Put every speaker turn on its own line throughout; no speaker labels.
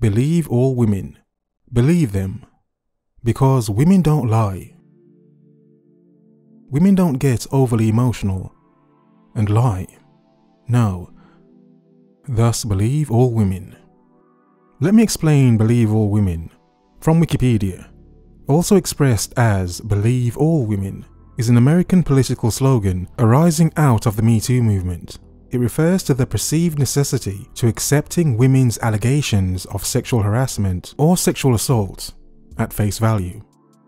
Believe all women. Believe them. Because women don't lie. Women don't get overly emotional and lie. No. Thus, believe all women. Let me explain believe all women. From Wikipedia. Also expressed as believe all women is an American political slogan arising out of the Me Too movement. It refers to the perceived necessity to accepting women's allegations of sexual harassment or sexual assault at face value.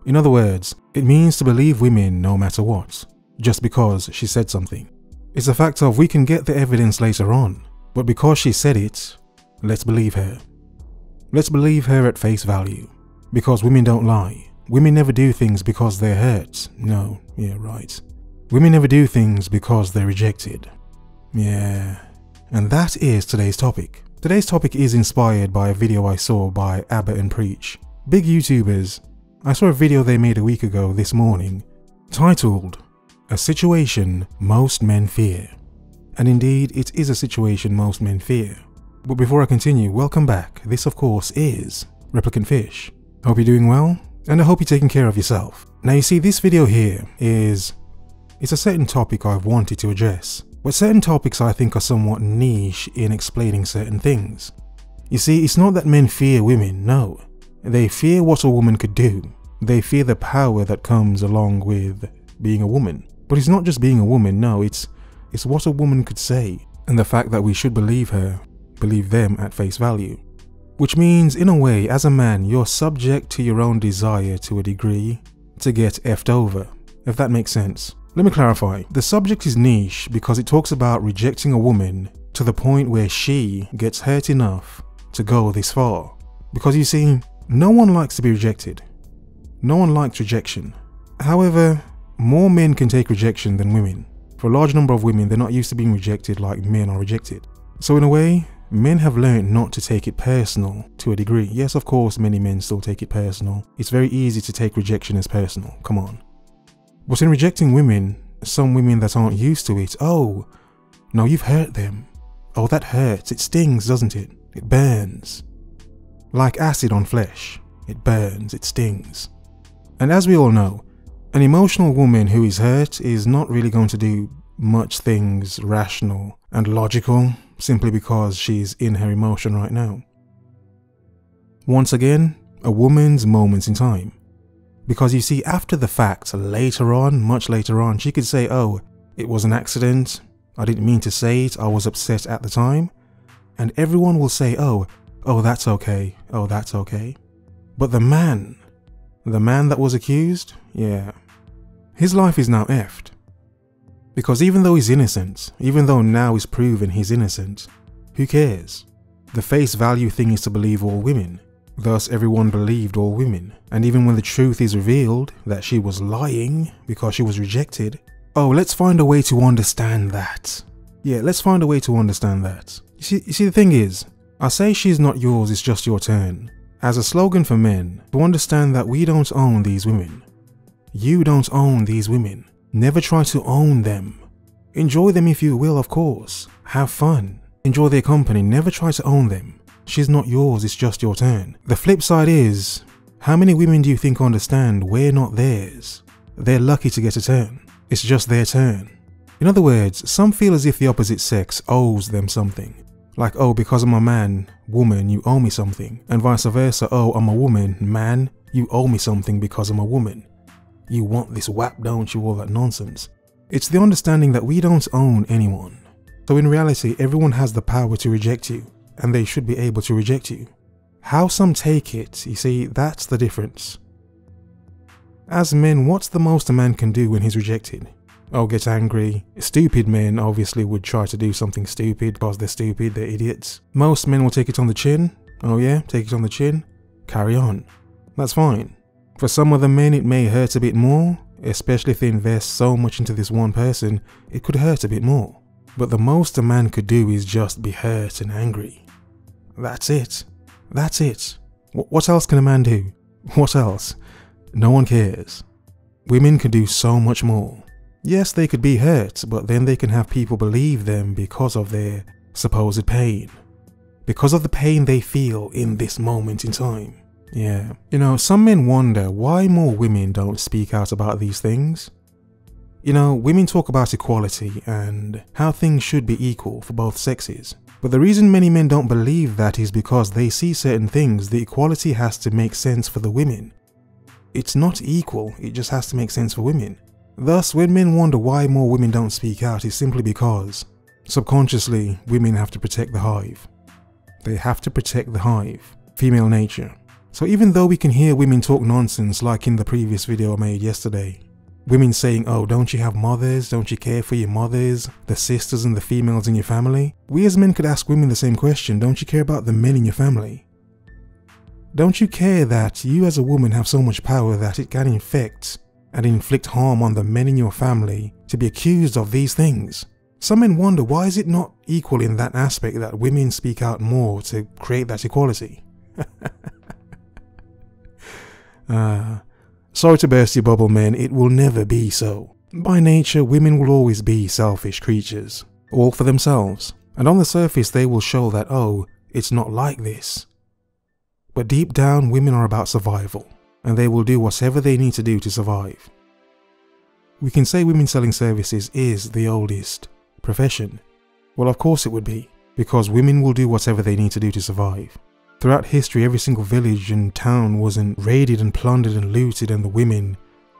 In other words, it means to believe women no matter what, just because she said something. It's a fact of we can get the evidence later on, but because she said it, let's believe her. Let's believe her at face value. Because women don't lie. Women never do things because they're hurt. No, yeah, right. Women never do things because they're rejected. Yeah. And that is today's topic. Today's topic is inspired by a video I saw by Abba and Preach. Big YouTubers. I saw a video they made a week ago this morning, titled, A Situation Most Men Fear. And indeed, it is a situation most men fear. But before I continue, welcome back. This of course is Replicant Fish. Hope you're doing well, and I hope you're taking care of yourself. Now you see, this video here it's a certain topic I've wanted to address. But certain topics I think are somewhat niche in explaining certain things. You see, it's not that men fear women, no. They fear what a woman could do. They fear the power that comes along with being a woman. But it's not just being a woman, no, it's what a woman could say, and the fact that we should believe her, believe them at face value. Which means, in a way, as a man, you're subject to your own desire to a degree to get effed over, if that makes sense. Let me clarify. The subject is niche because it talks about rejecting a woman to the point where she gets hurt enough to go this far. Because you see, no one likes to be rejected. No one likes rejection. However, more men can take rejection than women. For a large number of women, they're not used to being rejected like men are rejected. So in a way, men have learned not to take it personal to a degree. Yes, of course, many men still take it personal. It's very easy to take rejection as personal. Come on. But in rejecting women, some women that aren't used to it, oh, no, you've hurt them. Oh, that hurts. It stings, doesn't it? It burns. Like acid on flesh. It burns, it stings. And as we all know, an emotional woman who is hurt is not really going to do much things rational and logical simply because she's in her emotion right now. Once again, a woman's moments in time. Because you see, after the fact, later on, much later on, she could say, oh, it was an accident, I didn't mean to say it, I was upset at the time. And everyone will say, oh, that's okay, oh, that's okay. But the man that was accused, yeah, his life is now effed. Because even though he's innocent, even though now it's proven he's innocent, who cares? The face value thing is to believe all women. Thus everyone believed all women. And even when the truth is revealed that she was lying because she was rejected, oh, let's find a way to understand that. Yeah, let's find a way to understand that. You see the thing is, I say she's not yours, it's just your turn, as a slogan for men to understand that we don't own these women. You don't own these women. Never try to own them. Enjoy them if you will, of course. Have fun. Enjoy their company. Never try to own them. She's not yours, it's just your turn. The flip side is, how many women do you think understand we're not theirs? They're lucky to get a turn. It's just their turn. In other words, some feel as if the opposite sex owes them something. Like, oh, because I'm a man, woman, you owe me something. And vice versa, oh, I'm a woman, man, you owe me something because I'm a woman. You want this WAP, don't you? All that nonsense. It's the understanding that we don't own anyone. So in reality, everyone has the power to reject you, and they should be able to reject you. How some take it, you see, that's the difference. As men, what's the most a man can do when he's rejected? Oh, get angry. Stupid men obviously would try to do something stupid because they're stupid, they're idiots. Most men will take it on the chin. Oh yeah, take it on the chin. Carry on. That's fine. For some other men it may hurt a bit more, especially if they invest so much into this one person, it could hurt a bit more. But the most a man could do is just be hurt and angry. That's it. That's it. What else can a man do? What else? No one cares. Women can do so much more. Yes, they could be hurt, but then they can have people believe them because of their supposed pain. because of the pain they feel in this moment in time. Yeah, you know, some men wonder why more women don't speak out about these things. You know, women talk about equality and how things should be equal for both sexes. But the reason many men don't believe that is because they see certain things. The equality has to make sense for the women. It's not equal, it just has to make sense for women. Thus, when men wonder why more women don't speak out, it's simply because, subconsciously, women have to protect the hive. They have to protect the hive, female nature. So even though we can hear women talk nonsense like in the previous video I made yesterday, women saying, oh, don't you have mothers? Don't you care for your mothers, the sisters and the females in your family? We as men could ask women the same question. Don't you care about the men in your family? Don't you care that you as a woman have so much power that it can infect and inflict harm on the men in your family to be accused of these things? Some men wonder, why is it not equal in that aspect that women speak out more to create that equality? Sorry to burst your bubble, men, it will never be so. By nature, women will always be selfish creatures, all for themselves. And on the surface, they will show that, oh, it's not like this. But deep down, women are about survival, and they will do whatever they need to do to survive. We can say women selling services is the oldest profession. Well, of course it would be, because women will do whatever they need to do to survive. Throughout history, every single village and town wasn't raided and plundered and looted and the women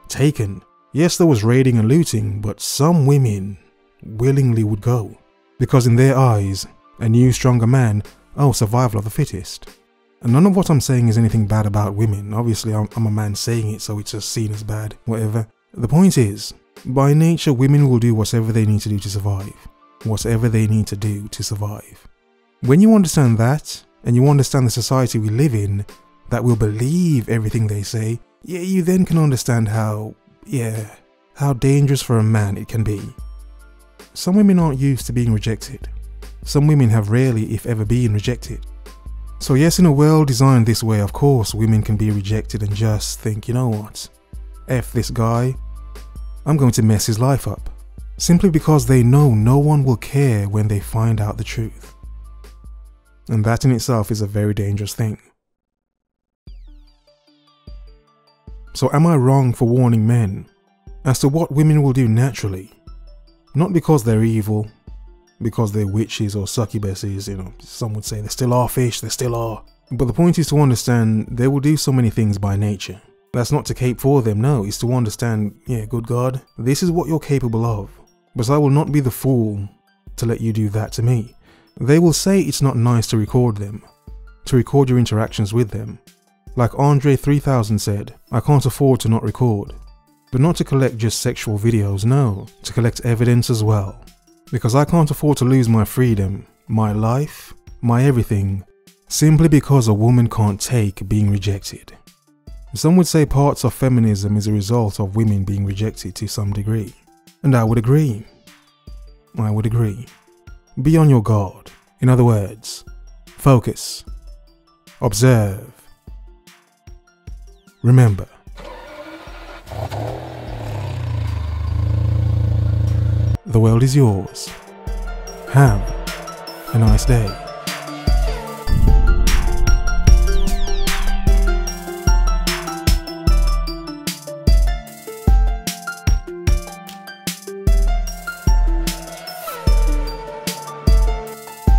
taken. Yes, there was raiding and looting, but some women willingly would go. Because in their eyes, a new, stronger man, oh, survival of the fittest. And none of what I'm saying is anything bad about women. Obviously, I'm a man saying it, so it's just seen as bad, whatever. The point is, by nature, women will do whatever they need to do to survive. Whatever they need to do to survive. When you understand that, and you understand the society we live in, that will believe everything they say, yeah, you then can understand how dangerous for a man it can be. Some women aren't used to being rejected. Some women have rarely, if ever, been rejected. So yes, in a world designed this way, of course, women can be rejected and just think, you know what, F this guy, I'm going to mess his life up. Simply because they know no one will care when they find out the truth. And that in itself is a very dangerous thing. So am I wrong for warning men as to what women will do naturally? Not because they're evil, because they're witches or succubuses, you know, some would say they still are fish, they still are. But the point is to understand they will do so many things by nature. That's not to cape for them, no, it's to understand, yeah, good God, this is what you're capable of. But I will not be the fool to let you do that to me. They will say it's not nice to record them, to record your interactions with them. Like Andre 3000 said, I can't afford to not record. But not to collect just sexual videos, no, to collect evidence as well. Because I can't afford to lose my freedom, my life, my everything, simply because a woman can't take being rejected. Some would say parts of feminism is a result of women being rejected to some degree. And I would agree. I would agree. Be on your guard. In other words, focus. Observe. Remember. The world is yours. Have a nice day.